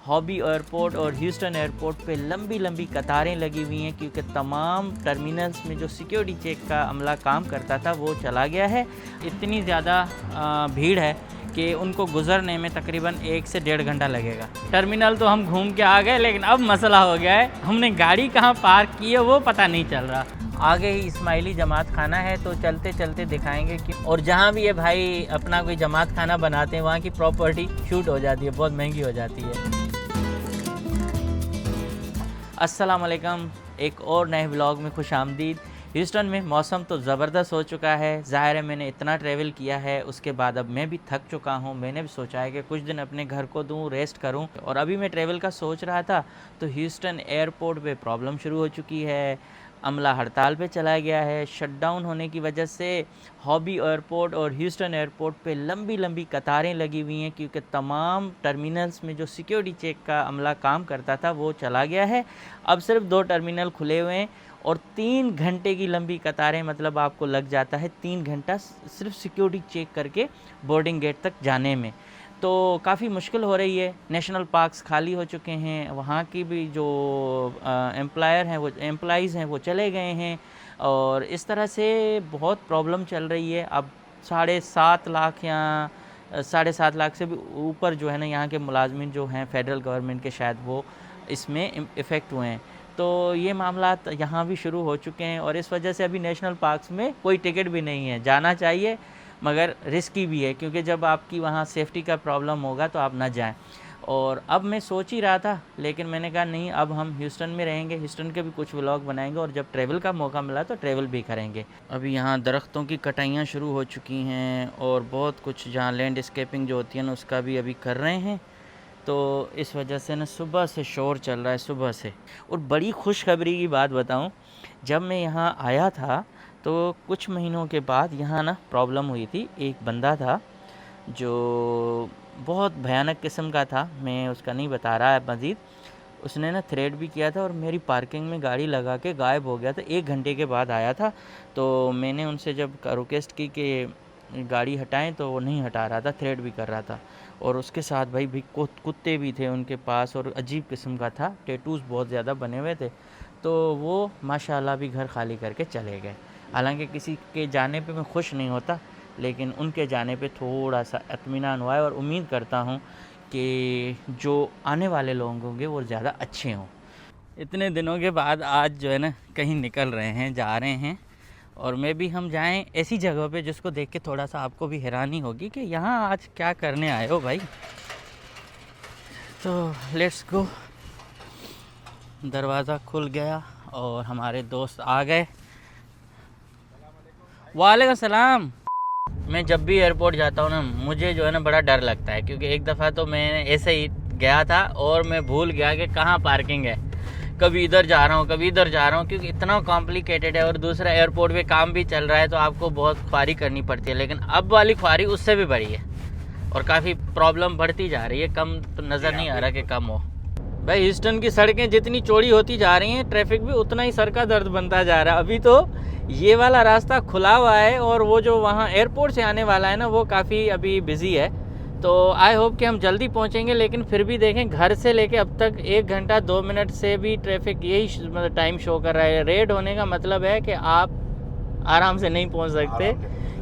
Hobby airport और Houston airport पे लंबी लंबी कतारें लगी हुई हैं क्योंकि तमाम टर्मिनल्स में जो सिक्योरिटी चेक का अमला काम करता था वो चला गया है। इतनी ज़्यादा भीड़ है कि उनको गुजरने में तकरीबन 1 से 1.5 घंटा लगेगा। टर्मिनल तो हम घूम के आ गए, लेकिन अब मसला हो गया है हमने गाड़ी कहाँ पार्क की है वो पता नहीं चल रहा। आगे ही इस्माइली जमात खाना है तो चलते चलते दिखाएंगे कि, और जहाँ भी ये भाई अपना कोई जमात खाना बनाते हैं वहाँ की प्रॉपर्टी शूट हो जाती है, बहुत महंगी हो जाती है। अस्सलाम वालेकुम, एक और नए व्लॉग में खुश आमदीद। ह्यूस्टन में मौसम तो ज़बरदस्त हो चुका है। ज़ाहिर है मैंने इतना ट्रैवल किया है, उसके बाद अब मैं भी थक चुका हूँ। मैंने भी सोचा है कि कुछ दिन अपने घर को दूँ, रेस्ट करूँ। और अभी मैं ट्रैवल का सोच रहा था तो ह्यूस्टन एयरपोर्ट पे प्रॉब्लम शुरू हो चुकी है। अमला हड़ताल पे चला गया है। शटडाउन होने की वजह से हॉबी एयरपोर्ट और ह्यूस्टन एयरपोर्ट पे लंबी लंबी कतारें लगी हुई हैं क्योंकि तमाम टर्मिनल्स में जो सिक्योरिटी चेक का अमला काम करता था वो चला गया है। अब सिर्फ 2 टर्मिनल खुले हुए हैं और 3 घंटे की लंबी कतारें, मतलब आपको लग जाता है 3 घंटा सिर्फ सिक्योरिटी चेक करके बोर्डिंग गेट तक जाने में। तो काफ़ी मुश्किल हो रही है। नेशनल पार्क्स खाली हो चुके हैं, वहाँ की भी जो एम्प्लॉइज़ हैं वो चले गए हैं और इस तरह से बहुत प्रॉब्लम चल रही है। अब 7.5 लाख या 7.5 लाख से भी ऊपर जो है ना यहाँ के मुलाजमिन जो हैं फेडरल गवर्नमेंट के, शायद वो इसमें इफ़ेक्ट हुए हैं। तो ये मामला यहाँ भी शुरू हो चुके हैं और इस वजह से अभी नेशनल पार्क्स में कोई टिकट भी नहीं है। जाना चाहिए मगर रिस्की भी है क्योंकि जब आपकी वहाँ सेफ्टी का प्रॉब्लम होगा तो आप ना जाएं। और अब मैं सोच ही रहा था, लेकिन मैंने कहा नहीं, अब हम ह्यूस्टन में रहेंगे, ह्यूस्टन के भी कुछ व्लॉग बनाएंगे और जब ट्रैवल का मौका मिला तो ट्रैवल भी करेंगे। अभी यहाँ दरख्तों की कटाइयाँ शुरू हो चुकी हैं और बहुत कुछ जहाँ लैंडस्केपिंग जो होती है ना उसका भी अभी कर रहे हैं। तो इस वजह से ना सुबह से शोर चल रहा है, सुबह से। और बड़ी खुशखबरी की बात बताऊं, जब मैं यहाँ आया था तो कुछ महीनों के बाद यहाँ ना प्रॉब्लम हुई थी। एक बंदा था जो बहुत भयानक किस्म का था, मैं उसका नहीं बता रहा है मज़ीद। उसने ना थ्रेट भी किया था और मेरी पार्किंग में गाड़ी लगा के गायब हो गया था। 1 घंटे के बाद आया था तो मैंने उनसे जब रिक्वेस्ट की कि गाड़ी हटाएं तो वो नहीं हटा रहा था, थ्रेट भी कर रहा था। और उसके साथ भाई भी कुत्ते भी थे उनके पास और अजीब किस्म का था, टैटूज़ बहुत ज़्यादा बने हुए थे। तो वो माशाल्लाह भी घर खाली करके चले गए। हालांकि किसी के जाने पे मैं खुश नहीं होता, लेकिन उनके जाने पे थोड़ा सा इत्मीनान हुआ है और उम्मीद करता हूँ कि जो आने वाले लोग होंगे वो ज़्यादा अच्छे हों। इतने दिनों के बाद आज जो है ना कहीं निकल रहे हैं, जा रहे हैं और मैं भी हम जाएं ऐसी जगह पे जिसको देख के थोड़ा सा आपको भी हैरानी होगी कि यहाँ आज क्या करने आए हो भाई। तो लेट्स गो। दरवाज़ा खुल गया और हमारे दोस्त आ गए। वालेकुम सलाम। मैं जब भी एयरपोर्ट जाता हूँ ना मुझे जो है ना बड़ा डर लगता है क्योंकि एक दफ़ा तो मैं ऐसे ही गया था और मैं भूल गया कि कहाँ पार्किंग है। कभी इधर जा रहा हूँ, कभी इधर जा रहा हूँ क्योंकि इतना कॉम्प्लिकेटेड है। और दूसरा एयरपोर्ट पे काम भी चल रहा है तो आपको बहुत ख्वारी करनी पड़ती है, लेकिन अब वाली ख्वारी उससे भी बड़ी है और काफ़ी प्रॉब्लम बढ़ती जा रही है। कम तो नज़र नहीं आ रहा कि कम हो। भाई ह्यूस्टन की सड़कें जितनी चौड़ी होती जा रही हैं ट्रैफिक भी उतना ही सर का दर्द बनता जा रहा है। अभी तो ये वाला रास्ता खुला हुआ है और वो जो वहाँ एयरपोर्ट से आने वाला है ना वो काफ़ी अभी बिज़ी है। तो आई होप कि हम जल्दी पहुँचेंगे, लेकिन फिर भी देखें घर से लेके अब तक 1 घंटा 2 मिनट से भी ट्रैफिक यही टाइम शो कर रहा है। रेड होने का मतलब है कि आप आराम से नहीं पहुँच सकते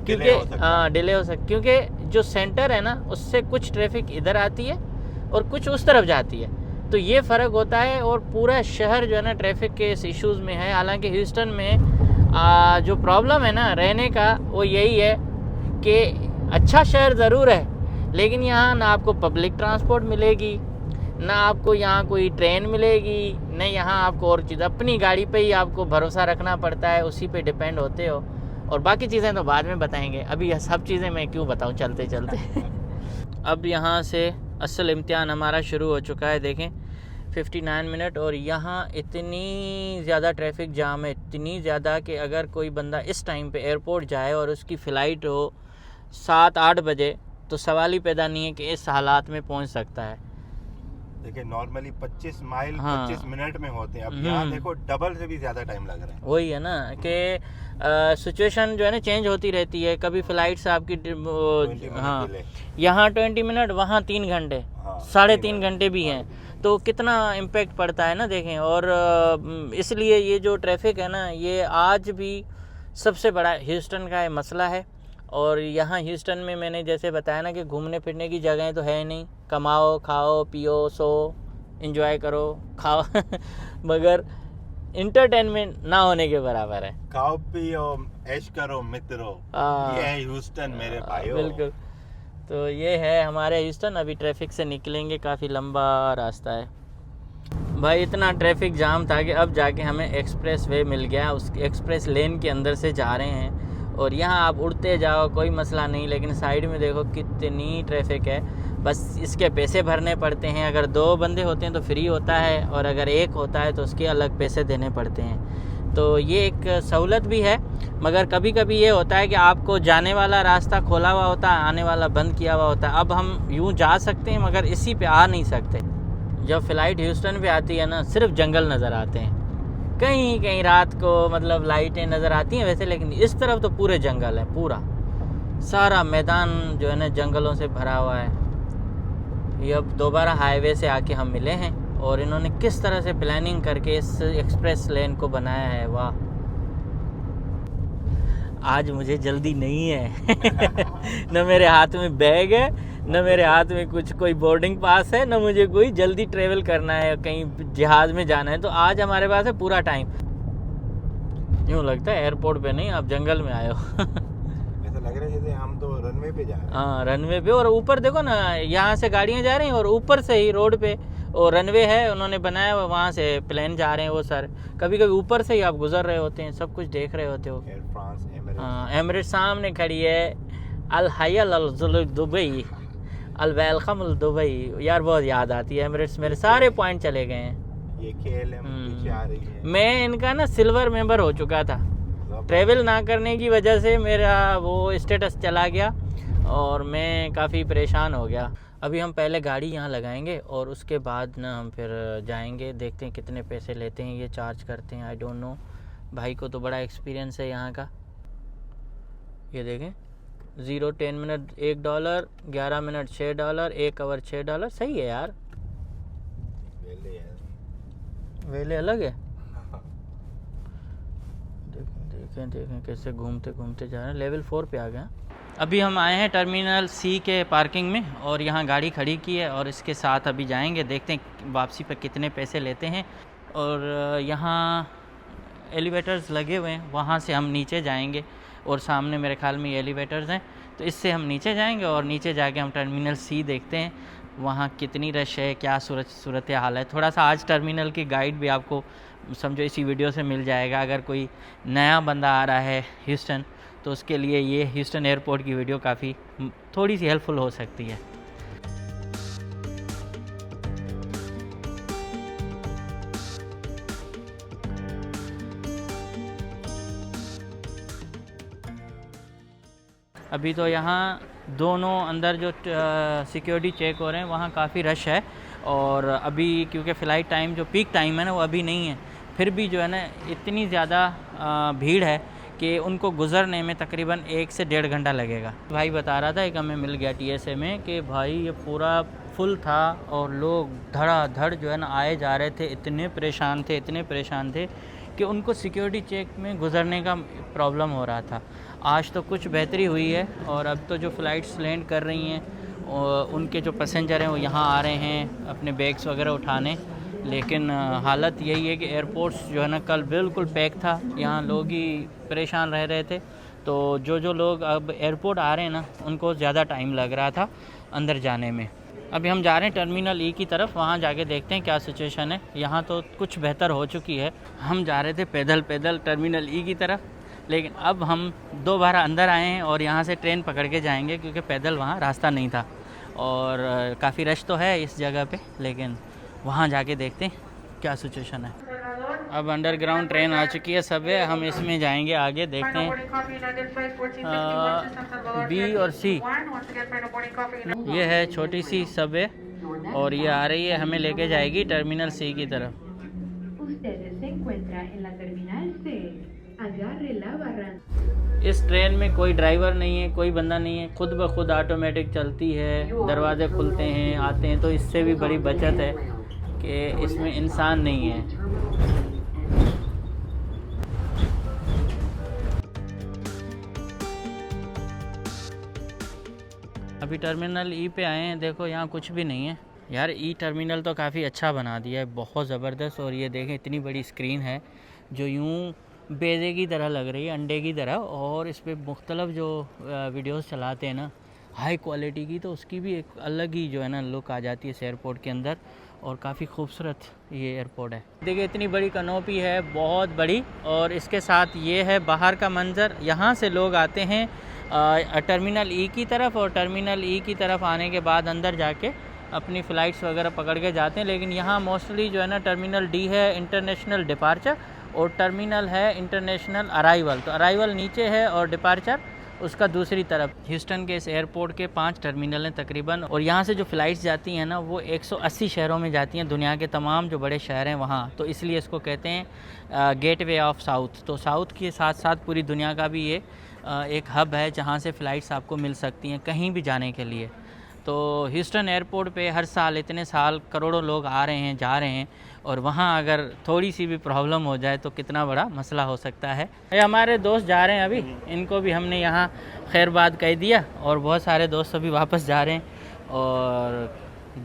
क्योंकि डिले हो सकता, क्योंकि जो सेंटर है ना उससे कुछ ट्रैफिक इधर आती है और कुछ उस तरफ जाती है, तो ये फ़र्क होता है। और पूरा शहर जो है ना ट्रैफिक के इस इश्यूज़ में है। हालांकि ह्यूस्टन में जो प्रॉब्लम है ना रहने का वो यही है कि अच्छा शहर ज़रूर है, लेकिन यहाँ ना आपको पब्लिक ट्रांसपोर्ट मिलेगी, ना आपको यहाँ कोई ट्रेन मिलेगी, न यहाँ आपको और चीज़, अपनी गाड़ी पे ही आपको भरोसा रखना पड़ता है, उसी पे डिपेंड होते हो। और बाकी चीज़ें तो बाद में बताएंगे, अभी यह सब चीज़ें मैं क्यों बताऊँ चलते चलते। अब यहाँ से असल इम्तिहान हमारा शुरू हो चुका है। देखें 59 मिनट और यहाँ इतनी ज़्यादा ट्रैफिक जाम है, इतनी ज़्यादा कि अगर कोई बंदा इस टाइम पे एयरपोर्ट जाए और उसकी फ़्लाइट हो 7-8 बजे तो सवाल ही पैदा नहीं है कि इस हालात में पहुँच सकता है। देखिए नॉर्मली 25 माइल 25 मिनट में होते हैं, अब यहाँ देखो डबल से भी ज़्यादा टाइम लग रहा है। वही है ना कि सिचुएशन जो है ना चेंज होती रहती है। कभी फ़्लाइट्स आपकी यहाँ 20 मिनट, वहाँ 3 घंटे, 3.5 घंटे भी हैं। तो कितना इम्पेक्ट पड़ता है ना, देखें। और इसलिए ये जो ट्रैफिक है ना, ये आज भी सबसे बड़ा ह्यूस्टन का मसला है। और यहाँ ह्यूस्टन में मैंने जैसे बताया ना कि घूमने फिरने की जगहें तो है नहीं, कमाओ खाओ पियो सो एंजॉय करो खाओ मगर इंटरटेनमेंट ना होने के बराबर है। खाओ पियो ऐश करो मित्रों, ये है ह्यूस्टन मेरे भाइयों। बिल्कुल। तो ये है हमारे ह्यूस्टन। अभी ट्रैफिक से निकलेंगे, काफ़ी लंबा रास्ता है भाई। इतना ट्रैफिक जाम था कि अब जाके हमें एक्सप्रेस वे मिल गया, उस एक्सप्रेस लेन के अंदर से जा रहे हैं। और यहाँ आप उड़ते जाओ कोई मसला नहीं, लेकिन साइड में देखो कितनी ट्रैफिक है। बस इसके पैसे भरने पड़ते हैं। अगर 2 बंदे होते हैं तो फ्री होता है, और अगर 1 होता है तो उसके अलग पैसे देने पड़ते हैं। तो ये एक सहूलत भी है, मगर कभी कभी ये होता है कि आपको जाने वाला रास्ता खोला हुआ होता है, आने वाला बंद किया हुआ होता है। अब हम यूँ जा सकते हैं मगर इसी पे आ नहीं सकते। जब फ़्लाइट ह्यूस्टन पे आती है ना, सिर्फ जंगल नज़र आते हैं। कहीं कहीं रात को मतलब लाइटें नज़र आती हैं वैसे, लेकिन इस तरफ तो पूरे जंगल है। पूरा सारा मैदान जो है ना जंगलों से भरा हुआ है। ये अब दोबारा हाईवे से आके हम मिले हैं, और इन्होंने किस तरह से प्लानिंग करके इस एक्सप्रेस लेन को बनाया है, वाह। आज मुझे जल्दी नहीं है न मेरे हाथ में बैग है, न मेरे हाथ में कुछ कोई बोर्डिंग पास है, न मुझे कोई जल्दी ट्रेवल करना है, कहीं जहाज़ में जाना है। तो आज हमारे पास है पूरा टाइम। यूँ लगता है एयरपोर्ट पे नहीं, आप जंगल में आए हो ऐसा लग रहा है जैसे हम तो रनवे पे जा रहे हैं। हाँ रनवे पे, और ऊपर देखो ना, यहाँ से गाड़ियाँ जा रही हैं और ऊपर से ही रोड पे और रनवे है उन्होंने बनाया हुआ, वहाँ से प्लेन जा रहे हैं वो सर। कभी कभी ऊपर से ही आप गुजर रहे होते हैं, सब कुछ देख रहे होते हो। Air France, Emirates. हाँ एमिरेट्स सामने खड़ी है। अल हयल अल दुबई, अल वेलकम अल दुबई। यार बहुत याद आती है एमिरेट्स, मेरे सारे पॉइंट चले गए हैं। ये KLM पीछे आ रही है। मैं इनका ना सिल्वर मेंबर हो चुका था, ट्रेवल ना करने की वजह से मेरा वो स्टेटस चला गया और मैं काफ़ी परेशान हो गया। अभी हम पहले गाड़ी यहाँ लगाएंगे और उसके बाद ना हम फिर जाएंगे, देखते हैं कितने पैसे लेते हैं, ये चार्ज करते हैं। आई डोंट नो, भाई को तो बड़ा एक्सपीरियंस है यहाँ का। ये देखें 0 10 मिनट $1, 11 मिनट $6, 1 आवर $6। सही है यार, वेले अलग है। देखें कैसे घूमते घूमते जा रहे हैं। लेवल 4 पे आ गए। अभी हम आए हैं टर्मिनल C के पार्किंग में, और यहाँ गाड़ी खड़ी की है, और इसके साथ अभी जाएंगे, देखते हैं वापसी पर कितने पैसे लेते हैं। और यहाँ एलिवेटर्स लगे हुए हैं, वहाँ से हम नीचे जाएंगे, और सामने मेरे ख्याल में ये एलिवेटर्स हैं, तो इससे हम नीचे जाएंगे, और नीचे जाके हम टर्मिनल C देखते हैं वहाँ कितनी रश है, क्या सूरत हाल है। थोड़ा सा आज टर्मिनल की गाइड भी आपको समझो इसी वीडियो से मिल जाएगा। अगर कोई नया बंदा आ रहा है ह्यूस्टन, तो उसके लिए ये ह्यूस्टन एयरपोर्ट की वीडियो काफ़ी थोड़ी सी हेल्पफुल हो सकती है। अभी तो यहाँ दोनों अंदर जो सिक्योरिटी चेक हो रहे हैं वहाँ काफ़ी रश है, और अभी क्योंकि फ़्लाइट टाइम जो पीक टाइम है ना वो अभी नहीं है, फिर भी जो है ना इतनी ज़्यादा भीड़ है कि उनको गुज़रने में तकरीबन 1 से 1.5 घंटा लगेगा। भाई बता रहा था एक हमें मिल गया TSA में कि भाई ये पूरा फुल था, और लोग धड़ाधड़ जो है ना आए जा रहे थे। इतने परेशान थे कि उनको सिक्योरिटी चेक में गुज़रने का प्रॉब्लम हो रहा था। आज तो कुछ बेहतरी हुई है, और अब तो जो फ़्लाइट्स लैंड कर रही हैं और उनके जो पैसेंजर हैं वो यहाँ आ रहे हैं अपने बैग्स वगैरह उठाने। लेकिन हालत यही है कि एयरपोर्ट्स जो है ना कल बिल्कुल पैक था, यहाँ लोग ही परेशान रह रहे थे। तो जो लोग अब एयरपोर्ट आ रहे हैं ना उनको ज़्यादा टाइम लग रहा था अंदर जाने में। अभी हम जा रहे हैं टर्मिनल E की तरफ, वहाँ जाके देखते हैं क्या सिचुएशन है। यहाँ तो कुछ बेहतर हो चुकी है। हम जा रहे थे पैदल टर्मिनल E की तरफ, लेकिन अब हम दोबारा अंदर आए हैं और यहाँ से ट्रेन पकड़ के जाएंगे, क्योंकि पैदल वहाँ रास्ता नहीं था। और काफ़ी रश तो है इस जगह पे, लेकिन वहाँ जाके देखते हैं क्या सिचुएशन है। अब अंडरग्राउंड ट्रेन आ चुकी है सबवे, हम इसमें जाएंगे आगे, देखते हैं B और C। ये है छोटी सी सबवे, और ये आ रही है हमें लेके जाएगी टर्मिनल C की तरफ। इस ट्रेन में कोई ड्राइवर नहीं है, कोई बंदा नहीं है, खुद ब खुद ऑटोमेटिक चलती है, दरवाजे खुलते हैं आते हैं। तो इससे भी बड़ी बचत है कि इसमें इंसान नहीं है। अभी टर्मिनल ई पे आए हैं, देखो यहाँ कुछ भी नहीं है यार। ई टर्मिनल तो काफ़ी अच्छा बना दिया है, बहुत ज़बरदस्त। और ये देखें इतनी बड़ी स्क्रीन है जो यूँ बेज़े की तरह लग रही है, अंडे की तरह। और इस पर मुख्तलिफ जो वीडियोस चलाते हैं ना हाई क्वालिटी की, तो उसकी भी एक अलग ही जो है ना लुक आ जाती है इस एयरपोर्ट के अंदर। और काफ़ी खूबसूरत ये एयरपोर्ट है। देखिए इतनी बड़ी कनोपी है, बहुत बड़ी। और इसके साथ ये है बाहर का मंज़र। यहाँ से लोग आते हैं टर्मिनल ई की तरफ, और टर्मिनल ई की तरफ आने के बाद अंदर जाके अपनी फ़्लाइट्स वगैरह पकड़ के जाते हैं। लेकिन यहाँ मोस्टली जो है ना टर्मिनल डी है इंटरनेशनल डिपार्चर, और टर्मिनल है इंटरनेशनल अराइवल। तो अराइवल नीचे है और डिपार्चर उसका दूसरी तरफ। ह्यूस्टन के इस एयरपोर्ट के 5 टर्मिनल हैं तकरीबन, और यहाँ से जो फ़्लाइट्स जाती हैं ना वो 180 शहरों में जाती हैं, दुनिया के तमाम जो बड़े शहर हैं वहाँ। तो इसलिए इसको कहते हैं गेटवे ऑफ साउथ। तो साउथ के साथ साथ पूरी दुनिया का भी ये एक हब है जहाँ से फ़्लाइट्स आपको मिल सकती हैं कहीं भी जाने के लिए। तो ह्यूस्टन एयरपोर्ट पे हर साल इतने साल करोड़ों लोग आ रहे हैं, जा रहे हैं, और वहाँ अगर थोड़ी सी भी प्रॉब्लम हो जाए तो कितना बड़ा मसला हो सकता है। ये हमारे दोस्त जा रहे हैं अभी, इनको भी हमने यहाँ खैरबाद कह दिया, और बहुत सारे दोस्त अभी वापस जा रहे हैं। और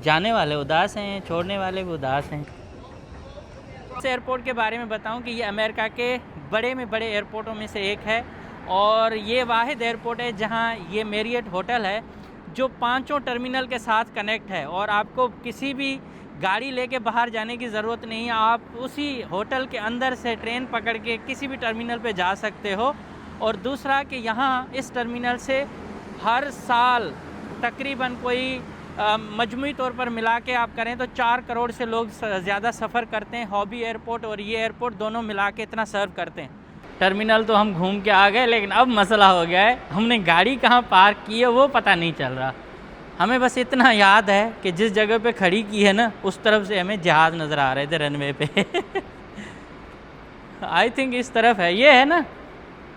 जाने वाले उदास हैं, छोड़ने वाले भी उदास हैं। इस एयरपोर्ट के बारे में बताऊं कि ये अमेरिका के बड़े में बड़े एयरपोर्टों में से एक है, और ये वाहिद एयरपोर्ट है जहां ये मेरियट होटल है जो 5 टर्मिनल के साथ कनेक्ट है। और आपको किसी भी गाड़ी लेके बाहर जाने की ज़रूरत नहीं है, आप उसी होटल के अंदर से ट्रेन पकड़ के किसी भी टर्मिनल पे जा सकते हो। और दूसरा कि यहाँ इस टर्मिनल से हर साल तकरीबन कोई मजमूई तौर पर मिला के आप करें तो 4 करोड़ से लोग ज़्यादा सफ़र करते हैं। हॉबी एयरपोर्ट और ये एयरपोर्ट दोनों मिला के इतना सर्व करते हैं। टर्मिनल तो हम घूम के आ गए, लेकिन अब मसला हो गया है, हमने गाड़ी कहाँ पार्क की है वो पता नहीं चल रहा। हमें बस इतना याद है कि जिस जगह पे खड़ी की है ना उस तरफ से हमें जहाज़ नज़र आ रहे थे रनवे पे। आई थिंक इस तरफ है, ये है ना।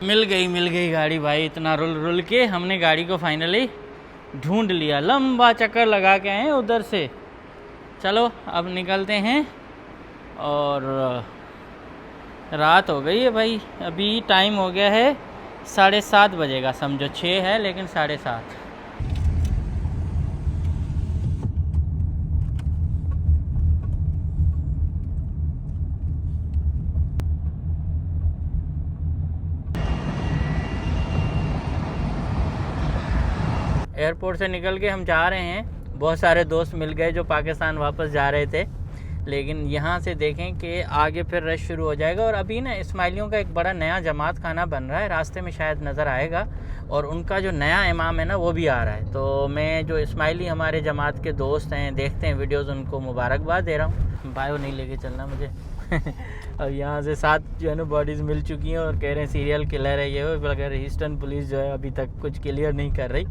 मिल गई गाड़ी भाई। इतना रुल के हमने गाड़ी को फाइनली ढूंढ लिया। लंबा चक्कर लगा के आए उधर से। चलो अब निकलते हैं। और रात हो गई है भाई, अभी टाइम हो गया है 7:30 बजेगा, समझो 6 है लेकिन 7:30। एयरपोर्ट से निकल के हम जा रहे हैं। बहुत सारे दोस्त मिल गए जो पाकिस्तान वापस जा रहे थे, लेकिन यहाँ से देखें कि आगे फिर रश शुरू हो जाएगा। और अभी ना इस्माइलियों का एक बड़ा नया जमात खाना बन रहा है, रास्ते में शायद नज़र आएगा। और उनका जो नया इमाम है ना वो भी आ रहा है। तो मैं जो इस्माइली हमारे जमात के दोस्त हैं, देखते हैं वीडियोज़, उनको मुबारकबाद दे रहा हूँ। बायो नहीं लेके चलना मुझे। और यहाँ से 7 जो है ना बॉडीज़ मिल चुकी हैं और कह रहे हैं सीरियल किलर है ये। अगर ह्यूस्टन पुलिस जो है अभी तक कुछ क्लियर नहीं कर रही,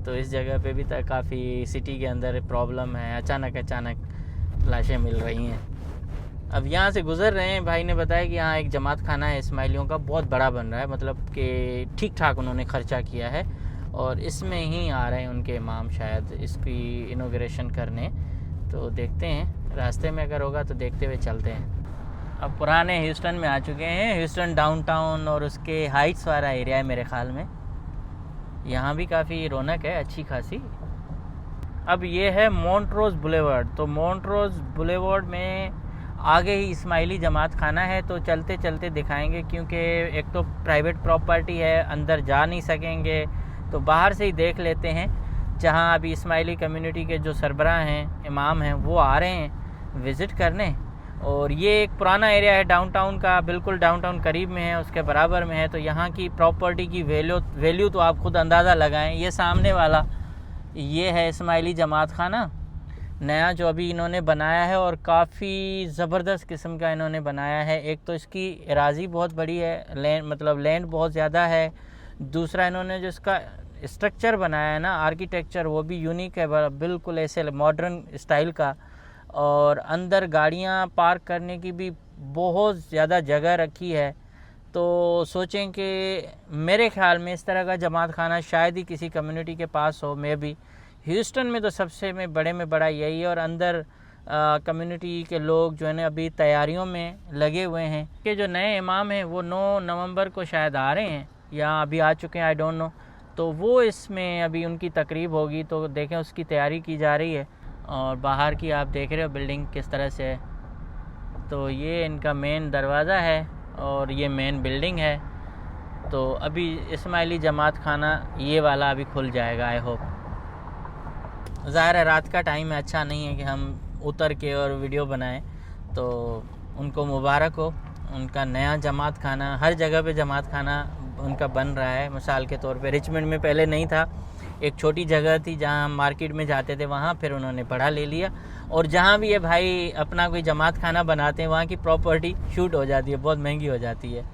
तो इस जगह पे भी तक काफ़ी सिटी के अंदर प्रॉब्लम है। अचानक लाशें मिल रही हैं। अब यहाँ से गुज़र रहे हैं, भाई ने बताया कि यहाँ एक जमात खाना है इस्माइलियों का, बहुत बड़ा बन रहा है, मतलब कि ठीक ठाक उन्होंने ख़र्चा किया है। और इसमें ही आ रहे हैं उनके इमाम शायद इसकी इनॉग्रेशन करने। तो देखते हैं, रास्ते में अगर होगा तो देखते हुए चलते हैं। अब पुराने ह्यूस्टन में आ चुके हैं। ह्यूस्टन डाउनटाउन और उसके हाइट्स वाला एरिया है मेरे ख़्याल में। यहाँ भी काफ़ी रौनक है अच्छी खासी। अब ये है मोंट्रोज़ बुलेवार्ड। तो मोंट्रोज़ बुलेवार्ड में आगे ही इस्माइली जमात खाना है, तो चलते चलते दिखाएंगे, क्योंकि एक तो प्राइवेट प्रॉपर्टी है, अंदर जा नहीं सकेंगे, तो बाहर से ही देख लेते हैं। जहाँ अभी इस्माइली कम्युनिटी के जो सरबराह हैं, इमाम हैं, वो आ रहे हैं विज़िट करने। और ये एक पुराना एरिया है डाउनटाउन का, बिल्कुल डाउनटाउन करीब में है, उसके बराबर में है। तो यहाँ की प्रॉपर्टी की वैल्यू तो आप खुद अंदाज़ा लगाएं। ये सामने वाला ये है इस्माइली जमात खाना नया जो अभी इन्होंने बनाया है, और काफ़ी ज़बरदस्त किस्म का इन्होंने बनाया है। एक तो इसकी एराज़ी बहुत बड़ी है, लैंड बहुत ज़्यादा है। दूसरा इन्होंने जो इसका स्ट्रक्चर बनाया है ना, आर्किटेक्चर, वो भी यूनिक है, बिल्कुल ऐसे मॉडर्न स्टाइल का। और अंदर गाड़ियाँ पार्क करने की भी बहुत ज़्यादा जगह रखी है। तो सोचें कि मेरे ख़्याल में इस तरह का जमात खाना शायद ही किसी कम्युनिटी के पास हो। मैं भी ह्यूस्टन में तो सबसे में बड़ा यही है। और अंदर कम्युनिटी के लोग जो है ना अभी तैयारियों में लगे हुए हैं कि जो नए इमाम हैं वो 9 नवंबर को शायद आ रहे हैं या अभी आ चुके हैं, आई डोंट नो। तो वो इसमें अभी उनकी तकरीब होगी, तो देखें उसकी तैयारी की जा रही है। और बाहर की आप देख रहे हो बिल्डिंग किस तरह से है। तो ये इनका मेन दरवाज़ा है और ये मेन बिल्डिंग है। तो अभी इस्माइली जमात खाना ये वाला अभी खुल जाएगा, आई होप। ज़ाहिर है रात का टाइम है, अच्छा नहीं है कि हम उतर के और वीडियो बनाएं। तो उनको मुबारक हो, उनका नया जमात खाना, हर जगह पे जमात खाना उनका बन रहा है। मिसाल के तौर पे रिचमंड में पहले नहीं था, एक छोटी जगह थी जहां हम मार्केट में जाते थे, वहां फिर उन्होंने बड़ा ले लिया। और जहां भी ये भाई अपना कोई जमात खाना बनाते हैं वहां की प्रॉपर्टी शूट हो जाती है, बहुत महंगी हो जाती है।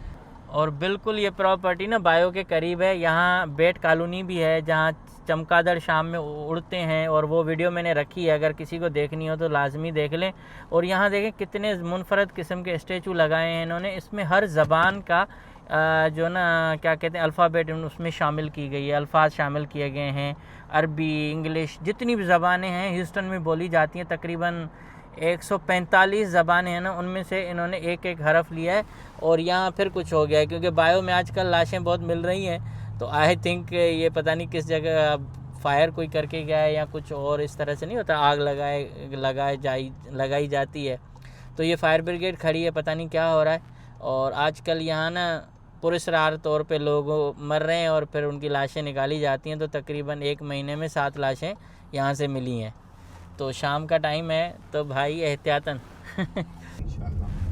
और बिल्कुल ये प्रॉपर्टी ना बायो के करीब है। यहाँ बेट कॉलोनी भी है जहाँ चमगादड़ शाम में उड़ते हैं, और वो वीडियो मैंने रखी है, अगर किसी को देखनी हो तो लाजमी देख लें। और यहाँ देखें कितने मुनफरद किस्म के स्टैचू लगाए हैं इन्होंने। इसमें हर ज़बान का जो ना क्या कहते हैं अल्फ़ाबेट उसमें शामिल की गई है, अल्फाज शामिल किए गए हैं। अरबी, इंग्लिश, जितनी भी ज़बानें हैं ह्यूस्टन में बोली जाती हैं, तकरीबन 145 ज़बानें हैं ना, उनमें से इन्होंने एक एक हरफ लिया है। और यहाँ फिर कुछ हो गया है क्योंकि बायो में आजकल लाशें बहुत मिल रही हैं, तो आई थिंक ये पता नहीं किस जगह फायर कोई करके गया है या कुछ और इस तरह से नहीं होता, आग लगाई जाती है। तो ये फायर ब्रिगेड खड़ी है, पता नहीं क्या हो रहा है। और आजकल यहाँ ना पुरस्कार तौर पे लोग मर रहे हैं और फिर उनकी लाशें निकाली जाती हैं। तो तकरीबन 1 महीने में 7 लाशें यहाँ से मिली हैं। तो शाम का टाइम है तो भाई एहतियातन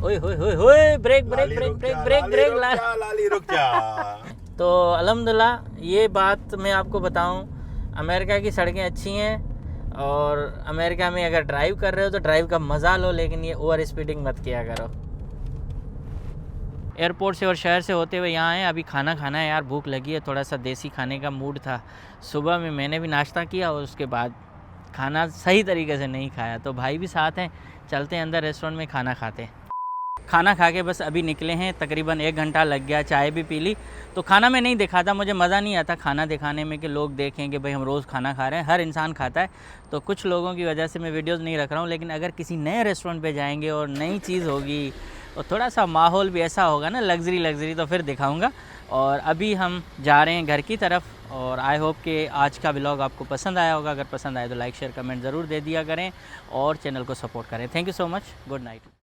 ओए होए होए होए, break break break break break break Lali रुक जा। तो अल्हम्दुलिल्लाह ये बात मैं आपको बताऊं, अमेरिका की सड़कें अच्छी हैं और अमेरिका में अगर ड्राइव कर रहे हो तो ड्राइव का मज़ा लो, लेकिन ये ओवर स्पीडिंग मत किया करो। एयरपोर्ट से और शहर से होते हुए यहाँ आए, अभी खाना खाना है यार, भूख लगी है, थोड़ा सा देसी खाने का मूड था। सुबह में मैंने भी नाश्ता किया और उसके बाद खाना सही तरीके से नहीं खाया, तो भाई भी साथ हैं, चलते हैं अंदर रेस्टोरेंट में खाना खाते हैं। खाना खा के बस अभी निकले हैं, तकरीबन 1 घंटा लग गया, चाय भी पी ली। तो खाना मैं नहीं दिखाता, मुझे मज़ा नहीं आता खाना दिखाने में कि लोग देखें कि भाई हम रोज़ खाना खा रहे हैं, हर इंसान खाता है। तो कुछ लोगों की वजह से मैं वीडियोज़ नहीं रख रहा हूँ, लेकिन अगर किसी नए रेस्टोरेंट पे जाएंगे और नई चीज़ होगी और थोड़ा सा माहौल भी ऐसा होगा ना लग्जरी, तो फिर दिखाऊँगा। और अभी हम जा रहे हैं घर की तरफ, और आई होप कि आज का व्लॉग आपको पसंद आया होगा। अगर पसंद आए तो लाइक शेयर कमेंट ज़रूर दे दिया करें और चैनल को सपोर्ट करें। Thank you so much, good night.